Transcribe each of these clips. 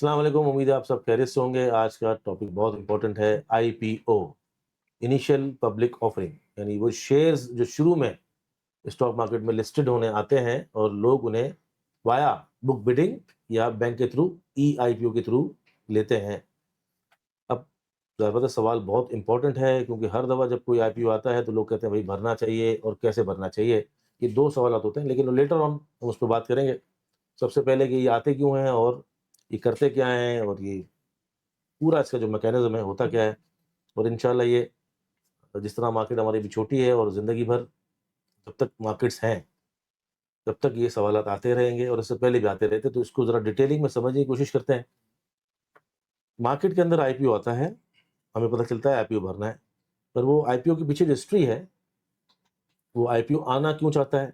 अस्सलाम वालेकुम। उम्मीद है आप सब खैरियत से होंगे। आज का टॉपिक बहुत इंपॉर्टेंट है, आईपीओ, इनिशियल पब्लिक ऑफरिंग, यानी वो शेयर्स जो शुरू में स्टॉक मार्केट में लिस्टेड होने आते हैं और लोग उन्हें वाया बुक बिडिंग या बैंक के थ्रू ई आईपीओ के थ्रू लेते हैं। अब ज़ाहिर सवाल बहुत इंपॉर्टेंट है, क्योंकि हर दफ़ा जब कोई आईपीओ आता है तो लोग कहते हैं भाई भरना चाहिए और कैसे भरना चाहिए। ये दो सवाल होते हैं, लेकिन लेटर ऑन हम उस पर बात करेंगे। सबसे पहले कि ये आते क्यों हैं और ये करते क्या हैं और ये पूरा इसका जो मैकेनिज़्म है होता क्या है। और इंशाल्लाह ये जिस तरह मार्केट हमारी अभी छोटी है और ज़िंदगी भर जब तक मार्केट्स हैं, तब तक ये सवालात आते रहेंगे और इससे पहले भी आते रहते, तो इसको ज़रा डिटेलिंग में समझने की कोशिश करते हैं। मार्केट के अंदर आईपीओ आता है, हमें पता चलता है आईपीओ भरना है, पर वो आईपीओ के पीछे जो हिस्ट्री है, वो आईपीओ आना क्यों चाहता है?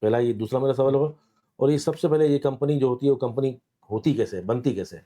पहला ये दूसरा मेरा सवाल होगा। और ये सबसे पहले ये कंपनी जो होती है, वो कंपनी होती कैसे है, बनती कैसे है?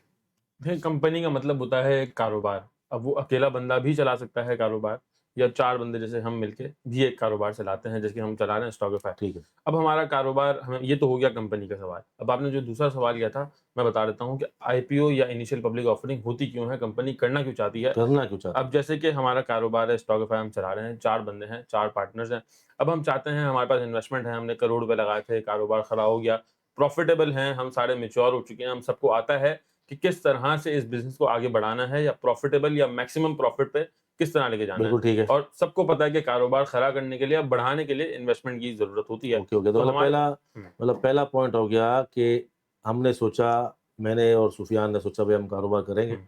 देखिए, कंपनी का मतलब होता है एक कारोबार। अब वो अकेला बंदा भी चला सकता है कारोबार या 4 बंदे जैसे हम मिलके भी एक कारोबार चलाते हैं, जैसे कि हम चला रहे हैं स्टॉकिफ़ाई। ठीक है। अब हमारा कारोबार हमें ये तो हो गया कंपनी का सवाल। अब आपने जो दूसरा सवाल किया था, मैं बता देता हूँ कि आईपीओ या इनिशियल पब्लिक ऑफरिंग होती क्यों है, कंपनी करना क्यों चाहती है। करना क्यों चाहती अब है? जैसे कि हमारा कारोबार है, स्टॉकिफ़ाई हम चला रहे हैं, 4 बंदे हैं, 4 पार्टनर्स हैं। अब हम चाहते हैं, हमारे पास इन्वेस्टमेंट है, हमने करोड़ रुपए लगाए थे, कारोबार खड़ा हो गया, प्रॉफ़िटेबल हैं, हम सारे मैच्योर हो चुके हैं, हम सबको आता है कि किस तरह से इस बिज़नेस को आगे बढ़ाना है या प्रॉफ़िटेबल या मैक्सिमम प्रॉफ़िट पे किस तरह लेके जाना है। बिल्कुल ठीक है। और सबको पता है कि कारोबार खड़ा करने के लिए या बढ़ाने के लिए इन्वेस्टमेंट की ज़रूरत होती है। Okay, okay. तो तो मतलब हमारे हुँ, पहला पॉइंट हो गया कि हमने सोचा, मैंने और सुफियान ने सोचा भई हम कारोबार करेंगे हुँ,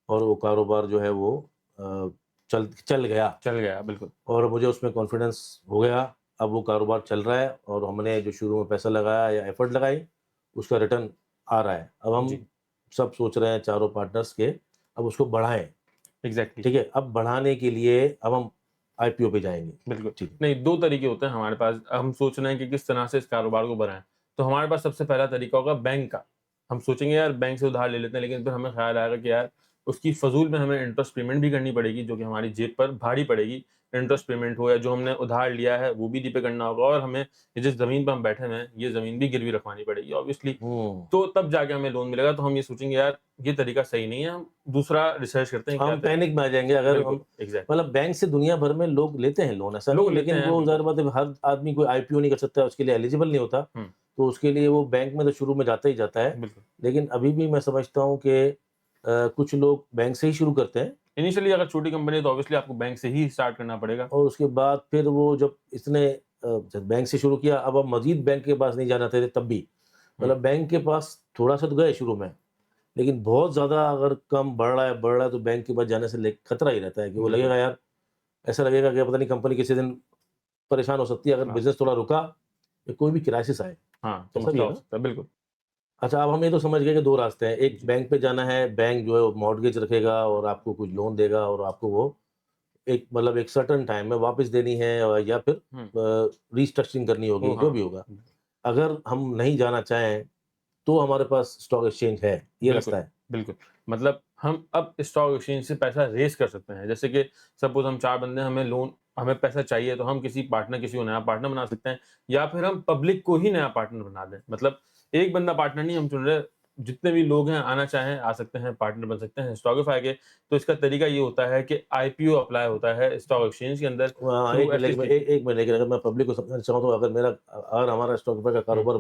और वो कारोबार जो है वो अ, चल चल गया चल गया, बिल्कुल। और मुझे उसमें कॉन्फिडेंस हो गया। अब वो कारोबार चल रहा है और हमने जो शुरू में पैसा लगाया या एफर्ट लगाई, उसका रिटर्न आ रहा है। अब हम जी, सब सोच रहे हैं चारों पार्टनर्स के, अब उसको बढ़ाएँ, इग्ज़ैक्टली। ठीक है? अब बढ़ाने के लिए अब हम आईपीओ पे जाएँगे। बिल्कुल। ठीक है। नहीं, 2 तरीके होते हैं हमारे पास। हम सोच रहे हैं कि किस तरह से इस कारोबार को बढ़ाएँ। तो हमारे पास सबसे पहला तरीका होगा बैंक का। हम सोचेंगे यार बैंक से उधार ले लेते हैं, लेकिन फिर हमें ख़्याल आएगा कि यार उसकी फ़िज़ूल में हमें इंटरेस्ट पेमेंट भी करनी पड़ेगी, जो कि हमारी जेब पर भारी पड़ेगी। इंटरेस्ट पेमेंट हो या जो हमने उधार लिया है वो भी रीपे करना होगा और हमें ये जिस ज़मीन पे हम बैठे हुए हैं, ये ज़मीन भी गिरवी रखवानी पड़ेगी ऑब्वियसली। हुँ। तो तब जाके हमें लोन मिलेगा, तो हम ये सोचेंगे यार ये तरीका सही नहीं है, हम दूसरा रिसर्च करते हैं क्या हम तरीका। पैनिक में आ जाएँगे अगर हम, बिल्कुल, एग्ज़ैक्टली। मतलब बैंक से दुनिया भर में लोग लेते हैं लोन, ऐसा नहीं लोग है, लेते लेकिन हैं, वो ज़ाहिर बिल्कुल। बात है हर आदमी कोई आईपीओ नहीं कर सकता, उसके लिए एलिजिबल नहीं होता। हुँ, तो उसके लिए वो बैंक में तो शुरू में जाता ही जाता है। बिल्कुल। लेकिन अभी भी मैं समझता हूँ कि कुछ लोग बैंक से ही शुरू करते हैं इनिशियली अगर छोटी कंपनी है तो ऑब्वियसली आपको बैंक से ही स्टार्ट करना पड़ेगा। और उसके बाद फिर वो जब इसने जब बैंक से शुरू किया, अब मज़ीद बैंक के पास नहीं जाना चाहिए तब भी। हुँ, मतलब बैंक के पास थोड़ा-सा तो गए शुरू में, लेकिन बहुत ज़्यादा अगर कम बढ़ रहा है तो बैंक के पास जाने से ले खतरा ही रहता है कि वो बिल्कुल। लगेगा यार, ऐसा लगेगा कि पता नहीं कंपनी किसी दिन परेशान हो सकती है अगर हाँ, बिज़नेस थोड़ा रुका या कोई भी क्राइसिस आए, हाँ, तो ऐसा भी मसला है हो ना? सकता है, बिल्कुल। अच्छा, अब हम ये तो समझ गए कि 2 रास्ते हैं, एक जी, बैंक पे जाना है, बैंक जो है वो मॉर्टगेज रखेगा और आपको कुछ लोन देगा और आपको वो एक मतलब एक सर्टेन टाइम में वापस देनी है और या फिर हुँ, रीस्ट्रक्चरिंग करनी वो होगी, जो हाँ, भी होगा। अगर हम नहीं जाना चाहें, तो हमारे पास स्टॉक एक्सचेंज है, ये रास्ता बिल्कुल, है। बिल्कुल। मतलब हम अब स्टॉक एक्सचेंज से पैसा रेज़ कर सकते हैं। जैसे कि सपोज़ हम 4 बंदे हैं, हमें पैसा चाहिए तो हम किसी को नया पार्टनर बना सकते हैं या फिर हम पब्लिक को ही नया पार्टनर बना दें। मतलब एक बंदा पार्टनर नहीं हम चुन रहे, जितने भी लोग हैं आना चाहें आ सकते हैं, पार्टनर बन सकते हैं स्टॉकिफ़ाई के। तो इसका तरीका ये होता है कि आईपीओ अप्लाई होता है स्टॉक एक्सचेंज के अंदर थ्रू 1 मिनट, लेकिन एटलीस्ट एक। 1 मिनट, लेकिन अगर मैं पब्लिक को समझाना चाहूँ तो अगर हमारा स्टॉक का हुँ, कारोबार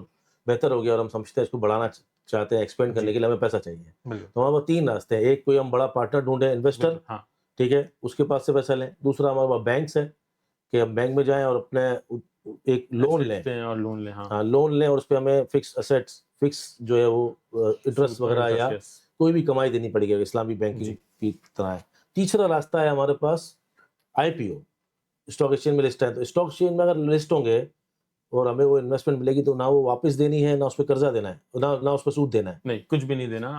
बेहतर हो गया और हम समझते हैं इसको बढ़ाना चाहते हैं, एक्सपेंड करने जी, के लिए हमें पैसा चाहिए। बिल्कुल, तो हमारे पास 3 रास्ते हैं, एक कोई हम बड़ा पार्टनर ढूँढे, इन्वेस्टर, बिल्कुल, हाँ। ठीक है? उसके पास से पैसा लें। दूसरा हमारे पास बैंक्स है कि हम बैंक में जाएँ और अपने उ उ एक लोन एसेट्स लें। दें और लोन लें, हाँ। हाँ, लोन लें और उसपे हमें फिक्स जो है वो इंटरेस्ट सूद और वगैरह या इंटरेस्ट, यस। कोई भी कमाई देनी पड़ेगी, इस्लामी बैंकिंग जी, की तरह है। तीसरा रास्ता है हमारे पास आईपीओ, स्टॉक एक्सचेंज में लिस्ट है, तो स्टॉक एक्सचेंज में अगर लिस्ट होंगे और हमें वो इन्वेस्टमेंट मिलेगी तो ना वो वापस देनी है, ना उसपे कर्ज़ा देना है, ना उसपे सूद देना है। नहीं, कुछ भी नहीं देना।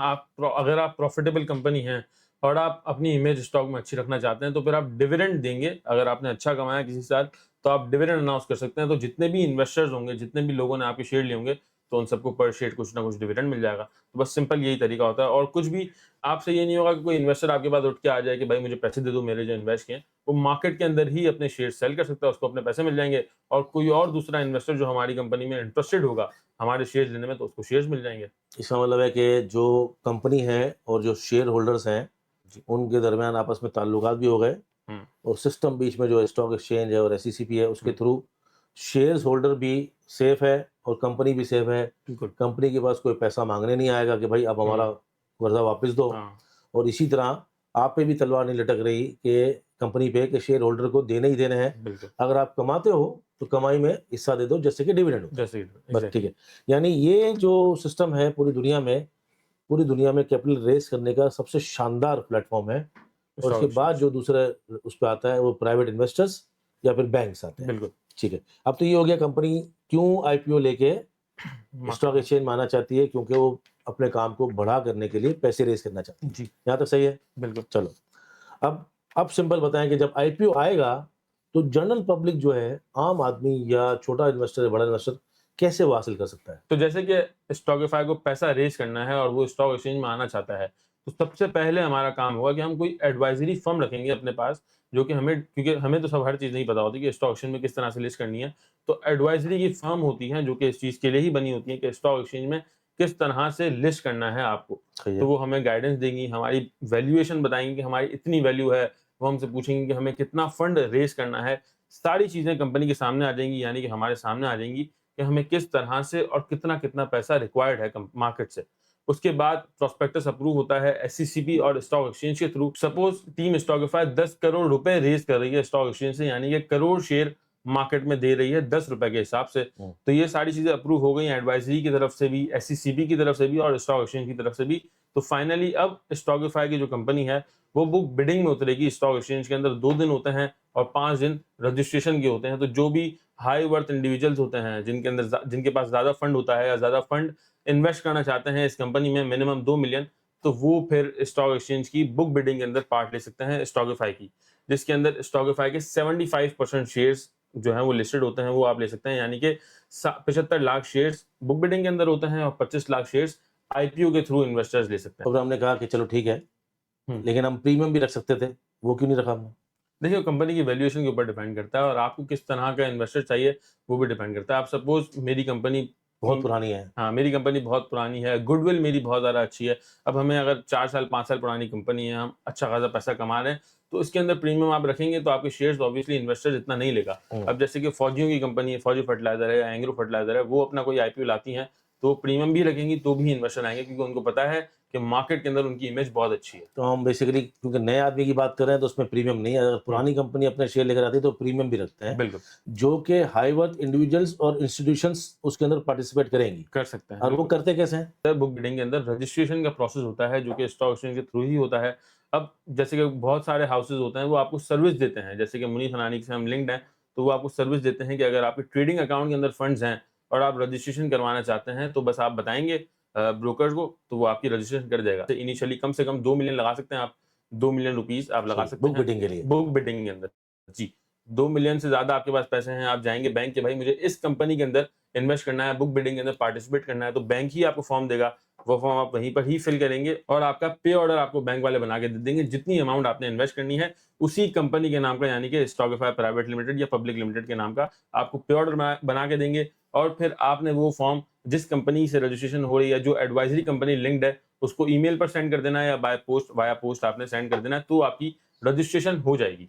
अगर आप प्रॉफ़िटेबल कंपनी हैं और आप अपनी इमेज स्टॉक में अच्छी रखना चाहते हैं, तो फिर आप डिविडेंड देंगे। अगर आपने अच्छा कमाया किसी साल, तो आप डिविडेंड अनाउंस कर सकते हैं। तो जितने भी इन्वेस्टर्स होंगे, जितने भी लोगों ने आपके शेयर लिए होंगे, तो उन सबको पर शेयर कुछ ना कुछ डिविडेंड मिल जाएगा। तो बस सिंपल यही तरीका होता है, और कुछ भी आपसे ये नहीं होगा कि कोई इन्वेस्टर आपके पास उठ के आ जाए कि भाई मुझे पैसे दे दो मेरे जो इन्वेस्ट किए हैं। वो मार्केट के अंदर ही अपने शेयर सेल कर सकता है, उसको अपने पैसे मिल जाएँगे, और कोई और दूसरा इन्वेस्टर जो हमारी कंपनी में इंटरेस्टेड होगा हमारे शेयर्स लेने में, तो उसको शेयर्स मिल जाएँगे। इसका मतलब है कि जो कंपनी है और जो शेयर होल्डर्स हैं, जी। उनके दरमियान आपस में ताल्लुकात भी हो गए, हुँ, और सिस्टम बीच में जो स्टॉक एक्सचेंज है और एससीसीपी है, उसके हुँ, थ्रू शेयर्स होल्डर भी सेफ है और कंपनी भी सेफ है। बिल्कुल। कंपनी के पास कोई पैसा मांगने नहीं आएगा कि भाई अब हमारा हुँ, कर्जा वापस दो। हाँ, और इसी तरह आप पे भी तलवार नहीं लटक रही कि कंपनी पे कि शेयर होल्डर को देने ही देने हैं। बिल्कुल। अगर आप कमाते हो तो कमाई में हिस्सा दे दो, जैसे कि डिविडेंड होता है। जैसे ही बस ठीक एग्ज़ैक्टली। है। यानी ये जो सिस्टम है पूरी दुनिया में कैपिटल रेज़ करने का सबसे शानदार प्लेटफ़ॉर्म है। और स्टॉक इसके बाद एक्सचेंज। जो दूसरा उस पे आता है वो प्राइवेट इन्वेस्टर्स या फिर बैंक्स आते हैं। बिल्कुल। ठीक है। अब तो ये हो गया कंपनी क्यों आईपीओ लेके मार्केट स्टॉक में। एक्सचेंज में आना चाहती है, क्योंकि वो अपने काम को बड़ा करने के लिए पैसे रेज़ करना चाहती है। जी, यहाँ तक सही है? बिल्कुल। चलो, अब सिंपल बताएँ कि जब आईपीओ आएगा तो जनरल पब्लिक जो है, आम आदमी या छोटा इन्वेस्टर या बड़ा इन्वेस्टर, कैसे वो हासिल कर सकता है? तो जैसे कि स्टॉकिफ़ाई को पैसा रेज़ करना है और वो स्टॉक एक्सचेंज में आना चाहता है, तो सबसे पहले हमारा काम होगा कि हम कोई एडवाइज़री फ़र्म रखेंगे अपने पास, जो कि हमें, क्योंकि हमें तो सब हर चीज़ नहीं पता होती कि स्टॉक एक्सचेंज में किस तरह से लिस्ट करनी है। तो एडवाइज़री की फ़र्म होती हैं, जो कि इस चीज़ के लिए ही बनी होती हैं कि स्टॉक एक्सचेंज में किस तरह से लिस्ट करना है आपको। सही तो है। वो हमें गाइडेंस देंगी, हमारी वैल्यूएशन बताएँगी कि हमारी इतनी वैल्यू है, वो हमसे पूछेंगी कि हमें कितना फंड रेज़ करना है। सारी चीज़ें कंपनी के सामने आ जाएँगी, यानी कि हमारे सामने आ जाएँगी कि हमें किस तरह से और कितना-कितना पैसा रिक्वायर्ड है कम मार्केट से। उसके बाद प्रोस्पेक्टस अप्रूव होता है एससीसीपी और स्टॉक एक्सचेंज के थ्रू। सपोज़ टीम स्टॉकिफ़ाई 10 करोड़ रुपए रेज़ कर रही है स्टॉक एक्सचेंज से, यानी कि करोड़ शेयर मार्केट में दे रही है ₹10 के हिसाब से। हुँ। तो ये सारी चीज़ें अप्रूव हो गई एडवाइज़री की तरफ से भी, एससीसीपी की तरफ से भी और स्टॉक एक्सचेंज की तरफ से भी। तो फाइनली अब स्टॉकिफ़ाई की जो कंपनी है, वो बुक बिडिंग में उतरेगी स्टॉक एक्सचेंज के अंदर। 2 दिन होते हैं और 5 दिन रजिस्ट्रेशन के होते हैं। तो जो भी हाई वर्थ इंडिविजुअल्स होते हैं, जिनके पास ज़्यादा फंड होता है या ज़्यादा फंड इन्वेस्ट करना चाहते हैं इस कंपनी में, मिनिमम 2 मिलियन, तो वो फिर स्टॉक एक्सचेंज की बुक बिडिंग के अंदर पार्ट ले सकते हैं स्टॉकिफ़ाई की, जिसके अंदर स्टॉकिफ़ाई के 75% शेयर्स जो हैं वो लिस्टेड होते हैं, वो आप ले सकते हैं। यानी कि 75 लाख शेयर्स बुक बिडिंग के अंदर होते हैं और 25 लाख शेयर्स आईपीओ के थ्रू इन्वेस्टर्स ले सकते हैं। और हमने कहा कि चलो ठीक है, हुँ। लेकिन हम प्रीमियम भी रख सकते थे, वो क्यों नहीं रखा हमने? देखिए, कंपनी की वैल्यूएशन के ऊपर डिपेंड करता है और आपको किस तरह का इन्वेस्टर चाहिए, वो भी डिपेंड करता है। आप सपोज़ मेरी कंपनी बहुत की पुरानी है। हाँ, मेरी कंपनी बहुत पुरानी है, गुडविल मेरी बहुत ज़्यादा अच्छी है। अब हमें अगर 4 साल, 5 साल पुरानी कंपनी है, हम अच्छा खासा पैसा कमा रहे हैं, तो इसके अंदर प्रीमियम आप रखेंगे तो आपके शेयर्स ऑब्वियसली इन्वेस्टर्स इतना नहीं लेगा। हुँ। अब जैसे कि फौजियों की कंपनी है, फौजी फर्टिलाइज़र है या एग्रो फर्टिलाइज़र है, वो अपना कोई आईपीओ लाती हैं, तो प्रीमियम भी रखेंगी तो भी इन्वेस्टर आएँगे, क्योंकि उनको पता है कि मार्केट के अंदर उनकी इमेज बहुत अच्छी है। तो हम बेसिकली क्योंकि नए आदमी की बात कर रहे हैं तो उसमें प्रीमियम नहीं है। अगर हुँ, पुरानी कंपनी अपने शेयर लेकर आती है तो प्रीमियम भी रखते हैं, बिल्कुल, जो कि हाई वर्थ इंडिविजुअल्स और इंस्टीट्यूशंस उसके अंदर पार्टिसिपेट करेंगी। कर सकते हैं, और वो बिल्कुल। करते कैसे हैं? बुक बिल्डिंग के अंदर रजिस्ट्रेशन का प्रोसेस होता है, जो कि स्टॉक एक्सचेंज के थ्रू ही होता है। अब जैसे कि बहुत सारे हाउसेज़ होते हैं, वो आपको सर्विस देते हैं, जैसे कि मुनीफ हनानी से हम लिंक्ड हैं, तो वो आपको सर्विस देते हैं कि अगर आपके ट्रेडिंग अकाउंट के अंदर फंड्स हैं और आप रजिस्ट्रेशन करवाना चाहते हैं, तो बस आप बताएँगे ब्रोकर्स को, तो वो आपकी रजिस्ट्रेशन कर जाएगा। तो इनिशियली कम से कम 2 मिलियन लगा सकते हैं आप, 2 मिलियन रुपीज़ आप लगा जी, सकते बुक हैं, बिल्डिंग के लिए। बुक बिल्डिंग के अंदर। जी, 2 मिलियन से ज़्यादा आपके पास पैसे हैं, आप जाएँगे बैंक कि भाई मुझे इस कंपनी के अंदर इन्वेस्ट करना है, बुक बिल्डिंग के अंदर पार्टिसिपेट करना है, तो बैंक ही आपको फॉर्म देगा। वो फॉर्म आप वहीं पर ही फिल करेंगे और आपका पे ऑर्डर आपको बैंक वाले बना के दे देंगे। जितनी अमाउंट आपने इन्वेस्ट करनी है, उसी कंपनी के नाम का, यानी कि स्टॉकिफ़ाई प्राइवेट लिमिटेड या पब्लिक लिमिटेड के नाम का आपको पे ऑर्डर बना के देंगे, और फिर आपने वो फॉर्म जिस कंपनी से रजिस्ट्रेशन हो रही है, जो एडवाइज़री कंपनी लिंक्ड है, उसको ईमेल पर सेंड कर देना है या वाया पोस्ट आपने सेंड कर देना है, तो आपकी रजिस्ट्रेशन हो जाएगी।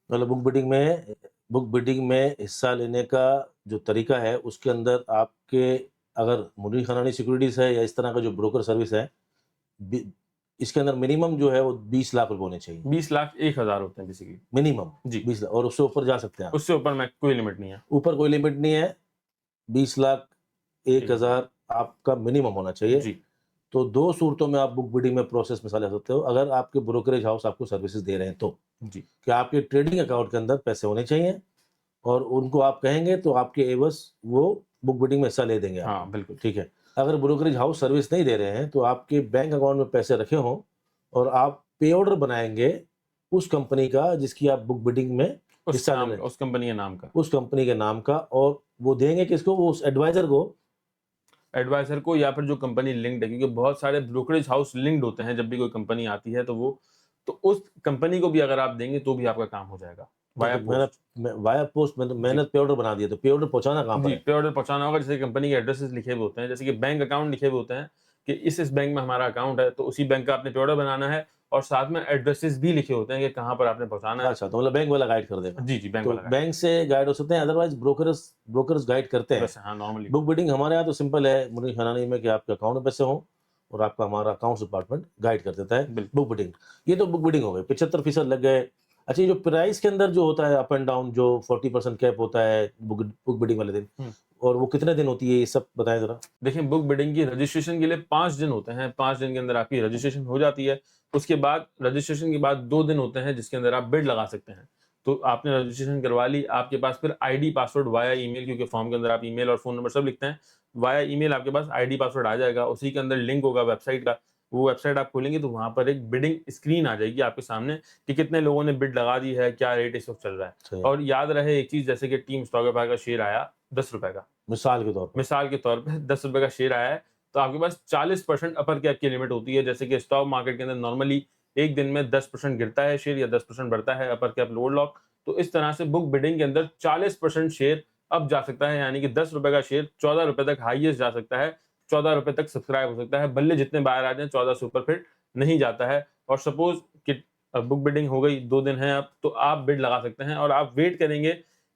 मतलब बुक बिल्डिंग में हिस्सा लेने का जो तरीका है, उसके अंदर आपके अगर मुनीर खनानी सिक्योरिटीज़ है या इस तरह का जो ब्रोकर सर्विस है, बि इसके अंदर मिनिमम जो है वो 20 लाख रुपए होने चाहिए। 20 लाख 1,000 होते हैं बेसिकली। मिनिमम जी, 20 लाख, और उससे ऊपर जा सकते हैं आप। उससे ऊपर मैं कोई लिमिट नहीं है। ऊपर कोई लिमिट नहीं है, 20 लाख 1,000। 1,000 आपका मिनिमम होना चाहिए। जी, तो 2 सूरतों में आप बुक बिल्डिंग में प्रोसेस में हिस्सा ले सकते हो, अगर आपके ब्रोकरेज हाउस आपको सर्विसेज़ दे रहे हैं तो। जी। कि आपके ट्रेडिंग अकाउंट के अंदर पैसे होने चाहिए और उनको आप कहेंगे तो आपके एवज़ वो बुक बिल्डिंग में हिस्सा ले देंगे हाँ, आपको, बिल्कुल। ठीक है। अगर ब्रोकरेज हाउस सर्विस नहीं दे रहे हैं, तो आपके बैंक अकाउंट में पैसे रखे हों और आप पे ऑर्डर बनाएँगे उस कंपनी का जिसकी आप बुक बिल्डिंग में उस हिस्सा ले नाम रहे का, हैं, उस कंपनी के नाम का। उस कंपनी के नाम का, और वो देंगे किसको? वो उस एडवाइज़र को, एडवाइजर को या फिर जो कंपनी लिंक्ड है, क्योंकि बहुत सारे ब्रोकरेज हाउस लिंक्ड होते हैं जब भी कोई कंपनी आती है, तो उस कंपनी को भी अगर आप देंगे तो भी आपका काम हो जाएगा वाया तो मैंने पोस्ट। वाया पोस्ट में तो मैंने पे ऑर्डर बना दिया, तो पे ऑर्डर पहुंचाना कहाँ पर जी, है? पे ऑर्डर पहुँचाना होगा। जैसे कंपनी के एड्रेसेस लिखे हुए होते हैं, जैसे कि बैंक अकाउंट लिखे हुए होते हैं कि इस बैंक में हमारा अकाउंट है, तो उसी बैंक का आपने पे ऑर्डर बनाना है और साथ में एड्रेसेस भी लिखे होते हैं कि कहाँ पर आपने पहुँचाना है। अच्छा, तो मतलब बैंक वाला गाइड कर देगा। जी, बैंक तो वाला गाइड। बैंक से गाइड हो सकते हैं, अदरवाइज ब्रोकर्स ब्रोकर्स गाइड करते हैं। वैसे हाँ, नॉर्मली बुक बिल्डिंग हमारे यहाँ तो सिंपल है, मुझे ख्याल नहीं में कि आपके अकाउंट में पैसे हों और आपका हमारा अकाउंट्स डिपार्टमेंट गाइड कर देता है बिल्कुल। Book building. ये तो बुक बिल्डिंग हो गई, 75% लग गए। अच्छा, ये जो प्राइस के अंदर जो होता है अप एंड डाउन, जो 40% कैप होता है बुक बिल्डिंग वाले दिन, हुँ। और वो कितने दिन होती है, ये सब बताएं जरा। देखिए, बुक बिल्डिंग की रजिस्ट्रेशन के लिए 5 दिन होते हैं, 5 दिन के अंदर आपकी रजिस्ट्रेशन हो जाती है। उसके बाद रजिस्ट्रेशन के बाद 2 दिन होते हैं जिसके अंदर आप बिड लगा सकते हैं। तो आपने रजिस्ट्रेशन करवा ली, आपके पास फिर आईडी पासवर्ड वाया ईमेल, क्योंकि फॉर्म के अंदर आप ईमेल और फ़ोन नंबर सब लिखते हैं। वाया ईमेल आपके पास आईडी पासवर्ड आ जाएगा, उसी के अंदर लिंक होगा वेबसाइट का। वो वेबसाइट आप खोलेंगे तो वहाँ पर एक बिडिंग स्क्रीन आ जाएगी आपके सामने कि कितने लोगों ने बिड लगा दी है, क्या रेट इस वक़्त चल रहा है। सही। और याद रहे एक चीज़, जैसे कि टीम स्टॉकफाई का शेयर आया ₹10 का। मिसाल के तौर पर। मिसाल के तौर पे ₹10 का शेयर आया है, तो आपके पास 40% अपर कैप की लिमिट होती है। जैसे कि स्टॉक मार्केट के अंदर नॉर्मली एक दिन में 10% गिरता है शेयर या 10% बढ़ता है, अपर कैप लोअर लॉक। तो इस तरह से बुक बिडिंग के अंदर 40% शेयर अप जा सकता है, यानी कि ₹10 का शेयर ₹14 तक हाईएस्ट जा सकता है, ₹14 तक सब्सक्राइब हो सकता है। भले जितने बायर आ जाएँ, 14 से ऊपर फिर नहीं जाता है। और सपोज़ कि बुक बिडिंग हो गई, 2 दिन है अब, तो आप बिड लगा सकते हैं और आप वेट करेंगे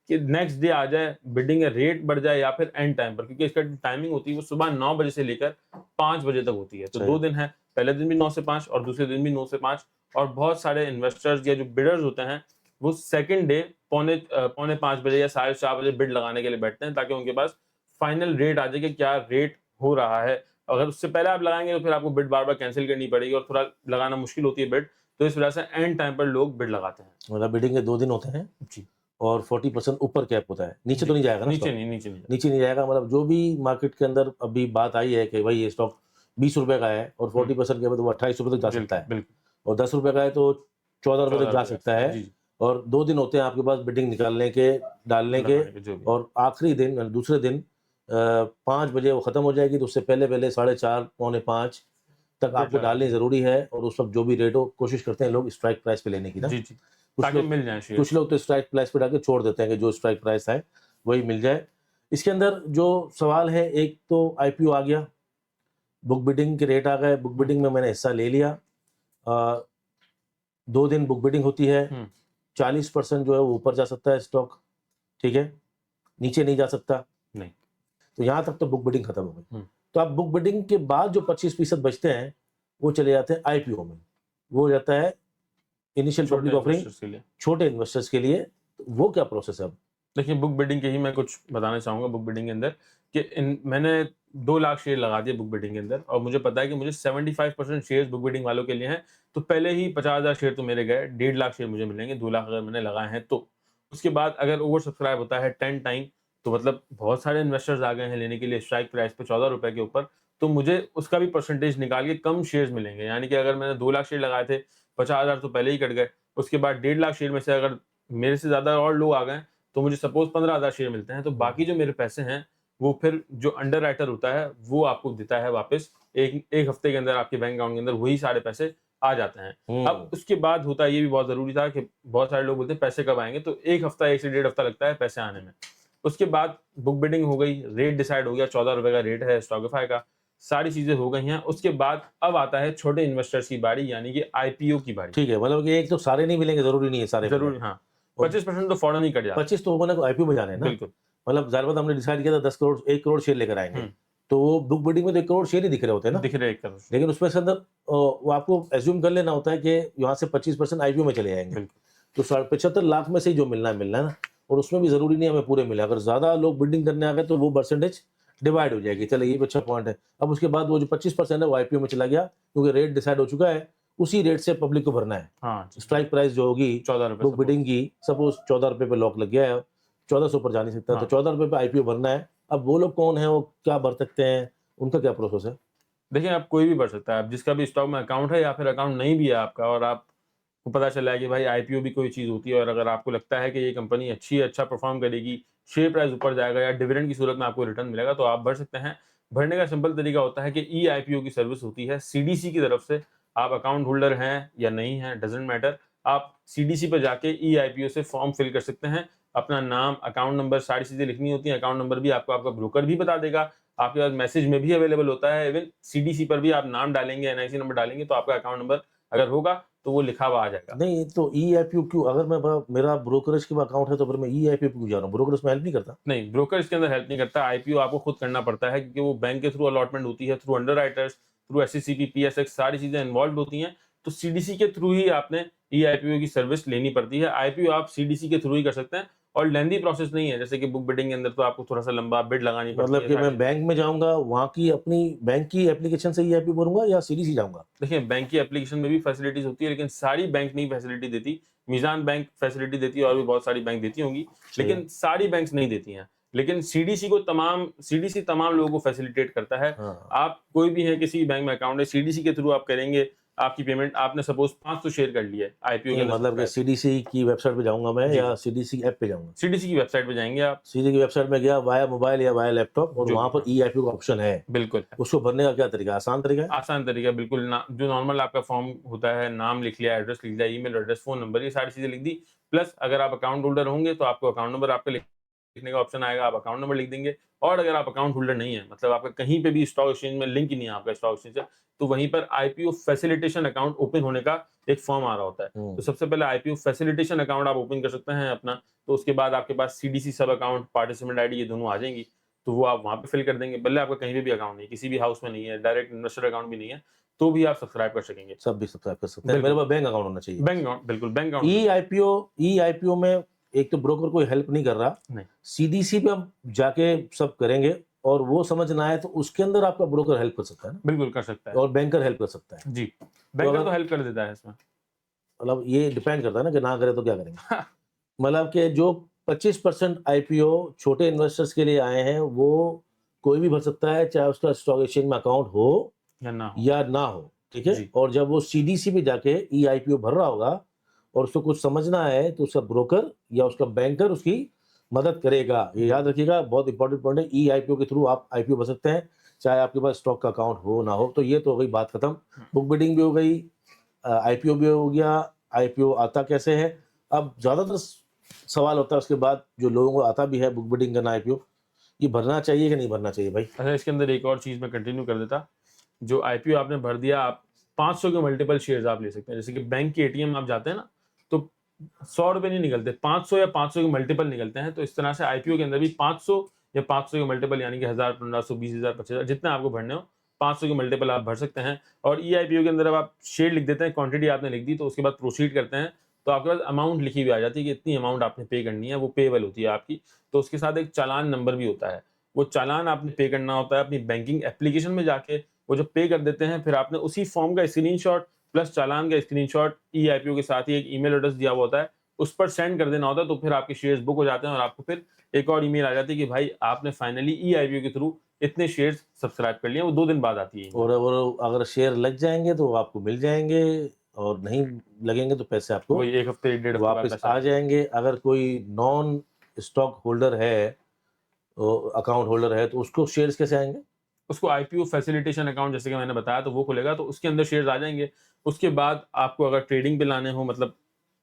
कि नेक्स्ट डे आ जाए, बिडिंग का रेट बढ़ जाए या फिर एंड टाइम पर, क्योंकि इसका टाइमिंग होती है वो सुबह 9 बजे से लेकर 5 बजे तक होती है। तो सही। 2 दिन है, पहले दिन भी 9 से 5 और दूसरे दिन भी 9 से 5। और बहुत सारे इन्वेस्टर्स या जो बिडर्स होते हैं, वो सेकंड डे पौने 5 बजे या साढ़े 4 बजे बिड लगाने के लिए बैठते हैं, ताकि उनके पास फाइनल रेट आ जाए कि क्या रेट हो रहा है। अगर उससे पहले आप लगाएँगे तो फिर आपको बिड बार-बार कैंसल करनी पड़ेगी और थोड़ा लगाना मुश्किल होती है बिड। तो इस वजह से एंड टाइम पर लोग बिड लगाते हैं। मतलब बिडिंग के 2 दिन होते हैं जी। और 40% ऊपर कैप होता है, नीचे जी, तो नहीं जाएगा ना नीचे स्टॉक? नहीं, नीचे नहीं। नीचे नहीं जाएगा, मतलब जो भी मार्केट के अंदर अभी बात आई है कि भाई ये स्टॉक ₹20 का है और 40% के बाद वो ₹28 तक जा सकता बिल्कुल, है, बिल्कुल। और ₹10 का है तो ₹14 तक जा ₹14 सकता है। जी, जी। और 2 दिन होते हैं आपके पास बिडिंग निकालने के, डालने के, लगाने के जो भी। और आखिरी दिन यानी दूसरे दिन 5 बजे वो खत्म हो जाएगी, तो उससे पहले-पहले 4:30 पौने 5 तक बिड आपको लगाने डालनी के। ज़रूरी है, और उस वक़्त जो भी रेट हो कोशिश करते हैं लोग स्ट्राइक प्राइस पे लेने की ना। जी, जी। कुछ ताकि लोग मिल जाएँ कुछ शेयर्स। लोग तो स्ट्राइक प्राइस पे डाल के छोड़ देते हैं कि जो स्ट्राइक प्राइस है वही मिल जाए। इसके अंदर जो सवाल है, एक तो आईपीओ आ गया, बुक बिडिंग के रेट आ गए, बुक हुँ, बिडिंग में मैंने हिस्सा ले लिया। 2 दिन बुक बिडिंग होती है, हुँ। 40% जो है वो ऊपर जा सकता है स्टॉक, ठीक है? नीचे नहीं जा सकता। नहीं। तो यहाँ तक तो बुक बिडिंग खत्म हो गई। हुँ। तो अब बुक बिडिंग के बाद जो 25% बचते हैं, वो चले जाते हैं आईपीओ में। वो हो जाता है इनिशियल छोटे पब्लिक ऑफरिंग, इन्वेस्टर्स के लिए। छोटे इन्वेस्टर्स के लिए। तो वो क्या प्रोसेस है अब? देखिए, बुक बिल्डिंग के ही मैं कुछ बताना चाहूँगा बुक बिल्डिंग के अंदर कि मैंने 2 लाख शेयर लगा दिए बुक बिल्डिंग के अंदर और मुझे पता है कि मुझे 75% शेयर्स बुक बिल्डिंग वालों के लिए हैं। तो पहले ही 50,000 शेयर तो मेरे गए, 1.5 लाख शेयर मुझे मिलेंगे, 2 लाख अगर मैंने लगाए हैं तो। उसके बाद अगर ओवर सब्सक्राइब होता है 10 टाइम, तो मतलब बहुत सारे इन्वेस्टर्स आ गए हैं लेने के लिए स्ट्राइक प्राइस पे ₹14 के ऊपर, तो मुझे उसका भी परसेंटेज निकाल के कम शेयर्स मिलेंगे। यानी कि अगर मैंने 2 लाख शेयर लगाए थे, 50,000 तो पहले ही कट गए। उसके बाद 1.5 लाख शेयर में से अगर मेरे से ज़्यादा और लोग आ गए, तो मुझे सपोज़ 15,000 शेयर मिलते हैं, तो बाकी जो मेरे पैसे हैं, वो फिर जो अंडरराइटर होता है, वो आपको देता है वापस। 1 हफ्ते के अंदर आपके बैंक अकाउंट के अंदर वही सारे पैसे आ जाते हैं। अब हुँ। उसके बाद होता है, ये भी बहुत ज़रूरी था कि बहुत सारे लोग बोलते हैं पैसे कब आएँगे, तो 1 हफ्ता, 1 से डेढ़ हफ्ता लगता है पैसे आने में। उसके बाद बुक बिल्डिंग हो गई, रेट डिसाइड हो गया, ₹14 का रेट है स्टॉकify का, सारी चीज़ें हो गई हैं। उसके बाद अब आता है छोटे इन्वेस्टर्स की बारी, यानी कि आईपीओ की बारी। ठीक है, मतलब कि एक तो सारे नहीं मिलेंगे, ज़रूरी नहीं है सारे मिल ज़रूर जाएँ। हाँ, और 25% तो फ़ौरन ही कट जाते 25 तो मैंने आईपीओ में जाने हैं हैं। ना। बिल्कुल। मतलब ज़ाहिर बात, हमने डिसाइड किया था 10 करोड़ 1 करोड़ शेयर लेकर आएँगे। हुँ, तो वो बुक बिल्डिंग में तो 1 करोड़ शेयर ही दिख रहे होते हैं ना। दिख रहे एक तरफ। लेकिन उसमें से अंदर वो आपको अज़्यूम कर लेना होता है कि यहाँ से 25% आईपीओ में चले जाएँगे। बिल्कुल। तो 75 लाख में से ही जो मिलना है ना। और उसमें भी ज़रूरी नहीं है हमें पूरे मिले। अगर ज़्यादा लोग बिडिंग करने आ गए तो वो परसेंटेज डिवाइड हो जाएगी। चलिए, ये भी अच्छा पॉइंट है। अब उसके बाद वो जो 25% है वो आईपीओ में चला गया, क्योंकि रेट डिसाइड हो चुका है, उसी रेट से पब्लिक को भरना है। हाँ जी, स्ट्राइक प्राइस जो होगी ₹14 बुक सपोज़। बिडिंग की, सपोज़ ₹14 पे लॉक लग गया है, 1400 ऊपर जा नहीं सकता, तो हाँ, ₹14 पे आईपीओ भरना है। अब वो लोग कौन हैं, वो क्या भर सकते हैं, उनका क्या प्रोसेस है? देखिए आप कोई भी भर सकता है, आप जिसका भी स्टॉक में अकाउंट है या फिर अकाउंट नहीं भी है आपका और आपको पता चला है कि भाई आईपीओ भी कोई चीज़ होती है और अगर आपको लगता है कि ये कंपनी अच्छी है, अच्छा परफ़ॉर्म करेगी, शेयर प्राइस ऊपर जाएगा या डिविडेंड की सूरत में आपको रिटर्न मिलेगा, तो आप भर सकते हैं। भरने का सिंपल तरीका होता है कि ई आईपीओ की सर्विस होती है सीडीसी की तरफ से। आप अकाउंट होल्डर हैं या नहीं हैं, डजंट मैटर। आप सीडीसी पे जाके ई आईपीओ से फॉर्म फिल कर सकते हैं। अपना नाम, अकाउंट नंबर, सारी चीजें लिखनी होती हैं। अकाउंट नंबर भी आपको आपका ब्रोकर भी बता देगा। आपके पास मैसेज में भी अवेलेबल होता है। इवन सीडीसी पर भी आप नाम डालेंगे, एनआईसी नंबर डालेंगे तो आपका अकाउंट नंबर अगर होगा तो वो लिखा हुआ आ जाएगा। नहीं तो ईआईपीओ क्यों, अगर मेरा ब्रोकरेज के अकाउंट है तो फिर मैं ईआईपीओ क्यों जा रहा हूँ? ब्रोकरेज में हेल्प नहीं करता? नहीं, ब्रोकर इसके अंदर हेल्प नहीं करता। आईपीओ आपको खुद करना पड़ता है क्योंकि वो बैंक के थ्रू अलॉटमेंट होती है, through underwriters, through SCCP, PSX, सारी चीजें इन्वॉल्व होती हैं। तो सीडीसी के थ्रू ही आपने ई आईपीओ की सर्विस लेनी पड़ती है। आईपीओ आप सीडीसी के थ्रू ही कर सकते हैं और लेंदी प्रोसेस नहीं है। जैसे कि बुक बिडिंग के अंदर तो आपको थोड़ा सा लंबा बिड लगानी पड़ती मतलब है। कि मैं बैंक में जाऊंगा, वहां की अपनी बैंक की एप्लीकेशन से ईआईपीओ भरूंगा या सीडीसी जाऊंगा? देखिए, बैंक की एप्लीकेशन में भी फैसिलिटीज होती है, लेकिन सारी बैंक नहीं फैसिलिटी देती। मीज़ान बैंक फैसिलिटी देती है और भी बहुत सारी बैंक देती होंगी, लेकिन सारी बैंक्स नहीं देती हैं। लेकिन सीडीसी तमाम लोगों को फैसिलिटेट करता है। हाँ। आप कोई भी है, किसी बैंक में अकाउंट है, सीडीसी के थ्रू आप करेंगे, आपकी पेमेंट आपने सपोज 500 शेयर कर लिया है आईपीओ के नहीं अंदर मतलब कि सब्सक्राइब। सीडीसी की वेबसाइट पे जाऊंगा मैं जी, या सीडीसी ऐप पे जाऊंगा? सीडीसी की वेबसाइट पे जाएँगे आप। सीडीसी की वेबसाइट में गया वाया मोबाइल या वाया लैपटॉप और जो वहां भी, पर ईआईपीओ का ऑप्शन है, बिल्कुल है। उसको भरने का क्या तरीका है? आसान तरीका है? आसान तरीका है, बिल्कुल ना, जो नॉर्मल आपका फॉर्म होता है, नाम लिख लिया, एड्रेस लिख दिया, ईमेल एड्रेस, फ़ोन नंबर, ये सारी चीज़ें लिख दी। प्लस अगर आप अकाउंट होल्डर होंगे तो आपको अकाउंट नंबर आपका लिखने का ऑप्शन आएगा, आप अकाउंट नंबर लिख देंगे। और अगर आप अकाउंट होल्डर नहीं है, मतलब आपका कहीं पे भी स्टॉक एक्सचेंज में लिंक ही नहीं है आपका स्टॉक एक्सचेंज से, तो वहीं पर आईपीओ फैसिलिटेशन अकाउंट ओपन होने का एक फॉर्म आ रहा होता है। तो सबसे पहले आईपीओ फैसिलिटेशन अकाउंट आप ओपन कर सकते हैं अपना। तो उसके बाद आपके पास सीडीसी सब अकाउंट, पार्टिसिपेंट आईडी, ये दोनों आ जाएँगी। तो वो आप वहाँ पे फिल कर देंगे। भले आपका कहीं पे भी अकाउंट नहीं है, किसी भी हाउस में नहीं है, डायरेक्ट इन्वेस्टर अकाउंट भी नहीं है, तो भी आप सब्सक्राइब कर सकेंगे। सब भी सब्सक्राइब कर सकते हैं, बिल्कुल। मेरे पास बैंक अकाउंट होना चाहिए। बैंक अकाउंट, बिल्कुल बैंक अकाउंट। ईआईपीओ में एक तो ब्रोकर कोई हेल्प नहीं कर रहा, नहीं, सीडीसी पे हम जाके सब करेंगे और वो समझ ना आए तो उसके अंदर आपका ब्रोकर हेल्प कर सकता है ना, बिल्कुल कर सकता है। और बैंकर हेल्प कर सकता है। जी, बैंकर अगर तो हेल्प कर देता है इसमें। मतलब ये डिपेंड करता है ना कि ना करे तो क्या करेंगे। मतलब कि जो 25% आईपीओ छोटे इन्वेस्टर्स के लिए आए हैं वो कोई भी भर सकता है, चाहे उसका स्टॉक एक्सचेंज में अकाउंट हो या ना हो। या ना हो, ठीक है? जी, और जब वो सीडीसी पे जाके ई आईपीओ भर रहा होगा और उसको कुछ समझना है तो उसका ब्रोकर या उसका बैंकर उसकी मदद करेगा। ये याद रखिएगा, बहुत इंपॉर्टेंट पॉइंट है। ई आईपीओ के थ्रू आप आईपीओ भर सकते हैं, चाहे आपके पास स्टॉक का अकाउंट हो ना हो। तो ये तो हो गई बात खत्म। बुक बिडिंग भी हो गई, आईपीओ भी हो गया। आईपीओ आता कैसे है? अब ज्यादातर सवाल होता है उसके बाद, जो लोगों को आता भी है बुक बिडिंग करना, आईपीओ ये भरना चाहिए कि नहीं भरना चाहिए भाई? अच्छा, इसके अंदर एक और चीज़ मैं कंटिन्यू कर देता। जो आईपीओ आपने भर दिया, आप 500 के मल्टीपल शेयर्स आप ले सकते हैं। जैसे कि बैंक के एटीएम आप जाते हैं ना, तो ₹100 नहीं निकलते, 500 या 500 के मल्टीपल निकलते हैं। तो इस तरह से आईपीओ के अंदर भी 500 या 500 के मल्टीपल, यानी कि 1000, 1500, 20000, 25000, जितना आपको भरने हो, 500 के मल्टीपल आप भर सकते हैं। और ई आईपीओ के अंदर अब आप शेयर लिख देते हैं, क्वांटिटी आपने लिख दी, तो उसके बाद प्रोसीड करते हैं, तो आपके पास अमाउंट लिखी हुई आ जाती है कि इतनी अमाउंट आपने पे करनी है, वो पेएबल होती है आपकी। तो उसके साथ एक चालान नंबर भी होता है। वो चालान आपने पे करना होता है अपनी बैंकिंग एप्लीकेशन में जाके। वो जब पे कर देते हैं, फिर आपने उसी फॉर्म का स्क्रीनशॉट प्लस चालान का स्क्रीनशॉट ई आईपीओ के साथ ही एक ईमेल एड्रेस दिया हुआ होता है, उस पर सेंड कर देना होता है। तो फिर आपके शेयर्स बुक हो जाते हैं और आपको फिर एक और ईमेल आ जाती है कि भाई आपने फाइनली ई आईपीओ के थ्रू इतने शेयर्स सब्सक्राइब कर लिए। वो 2 दिन बाद आती है email। और अगर शेयर लग जाएंगे तो आपको मिल जाएंगे, और नहीं लगेंगे तो पैसे आपको वही 1 हफ्ते, 1 डेढ़ हफ्ते बाद वापस पैसा आ जाएंगे। अगर कोई नॉन स्टॉक होल्डर है, अकाउंट होल्डर है, तो उसको शेयर्स कैसे आएंगे? उसको आईपीओ फैसिलिटेशन अकाउंट, जैसे कि मैंने बताया, तो वो खुलेगा, तो उसके अंदर शेयर्स आ जाएंगे। उसके बाद आपको अगर ट्रेडिंग पे लाने हो, मतलब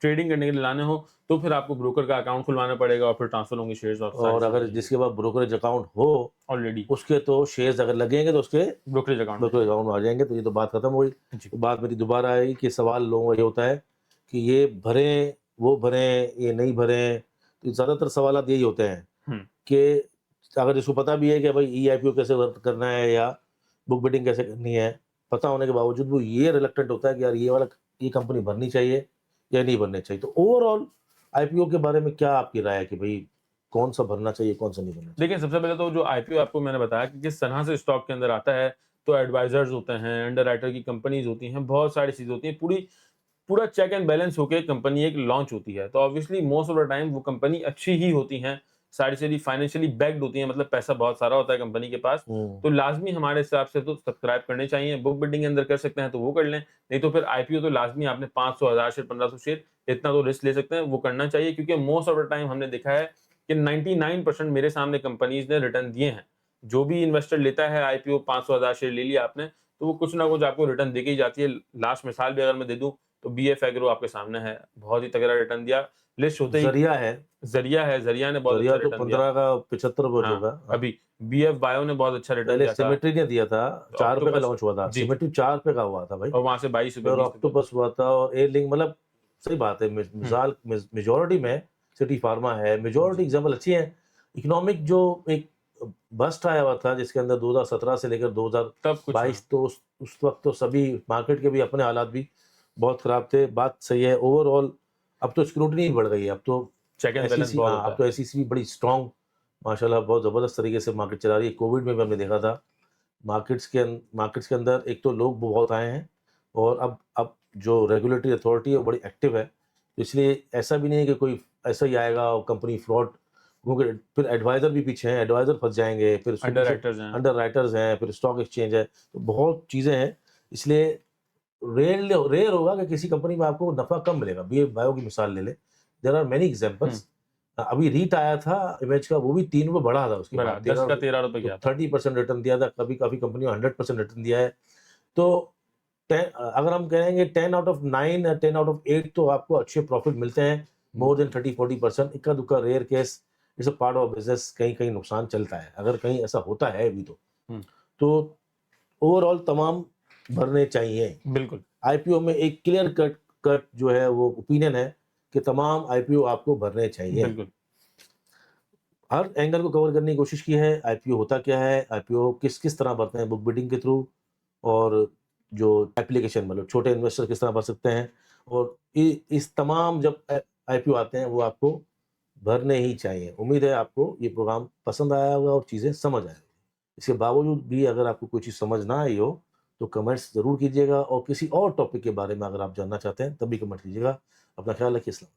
ट्रेडिंग करने के लिए लाने हो, तो फिर आपको ब्रोकर का अकाउंट खुलवाना पड़ेगा और फिर ट्रांसफर होंगे शेयर्स और सारी और अगर चीजें जिसके पास ब्रोकरेज अकाउंट हो ऑलरेडी उसके तो शेयर्स अगर लगेंगे तो उसके ब्रोकरेज अकाउंट में। ब्रोकरेज अकाउंट में आ जाएंगे। तो ये तो बात खत्म हुई। जी, तो बात मेरी दोबारा आई कि सवाल लोगों का ये होता है कि ये भरें, वो भरें, ये नहीं भरें। तो ज़्यादातर सवाल यही होते हैं हम्म, कि अगर इसको पता भी है कि भाई ई आईपीओ कैसे वर्क करना है या बुक बिडिंग कैसे करनी है, पता होने के बावजूद वो ये रिलक्टेंट होता है कि यार ये कंपनी भरनी चाहिए या नहीं भरनी चाहिए। तो ओवरऑल आईपीओ के बारे में क्या आपकी राय है कि भाई कौन सा भरना चाहिए, कौन सा नहीं भरना चाहिए? देखिए, सबसे पहले तो जो आईपीओ आपको मैंने बताया कि किस तरह से स्टॉक के अंदर आता है, तो एडवाइजर्स होते हैं, अंडरराइटर की कंपनीज होती हैं, बहुत सारी चीजें होती हैं। पूरा चेक एंड बैलेंस होके कंपनी एक लॉन्च होती है। तो obviously most of the time वो कंपनी अच्छी ही होती हैं, सारी चीजें फाइनेंशियली बैक्ड होती हैं, मतलब पैसा बहुत सारा होता है कंपनी के पास। तो लाजमी हमारे हिसाब से तो सब्सक्राइब करने चाहिए। बुक बिल्डिंग के अंदर कर सकते हैं तो वो कर लें, नहीं तो फिर आईपीओ तो लाजमी आपने 500, 1000 शेयर, 1500 शेयर, इतना तो रिस्क ले सकते हैं, वो करना चाहिए। क्योंकि मोस्ट ऑफ द टाइम हमने देखा है कि 99% मेरे सामने कंपनीज ने रिटर्न दिए हैं। जो भी इन्वेस्टर लेता है आईपीओ 500,000 शेयर ले लिया आपने, तो वो कुछ ना कुछ आपको रिटर्न देके ही जाती है। लास्ट मिसाल भी अगर मैं दे दूँ, तो बीएफ एग्रो आपके सामने है, बहुत ही तगड़ा रिटर्न दिया। लिस्ट होते ही ज़रिया है, ज़रिया ने बहुत ज़रिया अच्छा तो रिटर्न दिया। 15 का 75 कुछ हाँ, होगा। हाँ, अभी बीएफ बायो ने बहुत अच्छा रिटर्न पहले दिया था। सिमेट्री ने दिया था, तो 4 रुपए का ऑक्टोपस लॉन्च हुआ था, जी, सिमेट्री 4 रुपए का हुआ था भाई, और वहाँ से 22 रुपए, फिर 20 रुपए। ऑक्टोपस हुआ था और एयरलिंक, मतलब सही बात है। हुँ, मिसाल मेजॉरिटी में सिटी फार्मा है, मेजॉरिटी जी, एग्जाम्पल अच्छी है। इकोनॉमिक जो एक बस्ट आया हुआ था जिसके अंदर 2017 से लेकर तब कुछ हाँ, 2022, तो उस वक्त तो सभी मार्केट के भी अपने हालात भी बहुत खराब थे। बात सही है, ओवरऑल अब तो स्क्रूटनी बढ़ गई है, अब तो चेक एंड बैलेंस एसईसी, बहुत हाँ, होता अब है। तो एसईसी भी बड़ी स्ट्रांग, माशाल्लाह बहुत ज़बरदस्त तरीके से मार्केट चला रही है। कोविड में भी हमने देखा था मार्केट्स के अंदर एक तो लोग बहुत आए हैं, और अब जो रेगुलेटरी अथॉरिटी है वो बड़ी एक्टिव है। तो इसलिए ऐसा भी नहीं है कि कोई ऐसा ही आएगा और कंपनी फ्रॉड, क्योंकि फिर एडवाइज़र भी पीछे हैं, एडवाइज़र फँस जाएँगे, फिर उसके अंडर पीछे राइटर्स हैं। अंडरराइटर्स हैं, फिर स्टॉक एक्सचेंज है, तो बहुत चीज़ें हैं। इसलिए रेयर होगा कि किसी कंपनी में आपको नफ़ा कम मिलेगा। बीएफ बायो की मिसाल ले लें, there are many um, examples. अभी रीट आया था इमेज का, वो भी 3 रुपए बढ़ा था उसके बढ़ा बाद 10 का 13 ₹13 तो गया था। 30% रिटर्न दिया था, कभी काफ़ी कंपनियों 100% रिटर्न दिया है। तो अगर हम कहेंगे 10 आउट ऑफ 9 या 10 आउट ऑफ 8 तो आपको अच्छे प्रॉफिट मिलते हैं, मोर देन 30-40%। इक्का-दुक्का rare case, it's a part of business, कहीं-कहीं नुकसान चलता है, अगर कहीं ऐसा होता है भी तो। हुँ, तो ओवरऑल तमाम भरने चाहिए। बिल्कुल, आईपीओ में एक क्लियर कट कट जो है वो ओपिनियन है कि तमाम आईपीओ आपको भरने चाहिए। बिल्कुल। हर एंगल को कवर करने की कोशिश की है। आईपीओ होता क्या है, आईपीओ किस तरह भरते हैं, बुक बिल्डिंग के थ्रू, और जो एप्लीकेशन, मतलब छोटे इन्वेस्टर किस तरह भर सकते हैं, और इस तमाम जब आईपीओ आते हैं वो आपको भरने ही चाहिए। उम्मीद है आपको ये प्रोग्राम पसंद आया होगा और चीज़ें समझ आएगी। इसके बावजूद भी अगर आपको कोई चीज़ समझ ना आई हो तो कमेंट्स ज़रूर कीजिएगा, और किसी और टॉपिक के बारे में अगर आप जानना चाहते हैं तब भी कमेंट कीजिएगा। अपना ख्याल रखिए। अस्सलाम।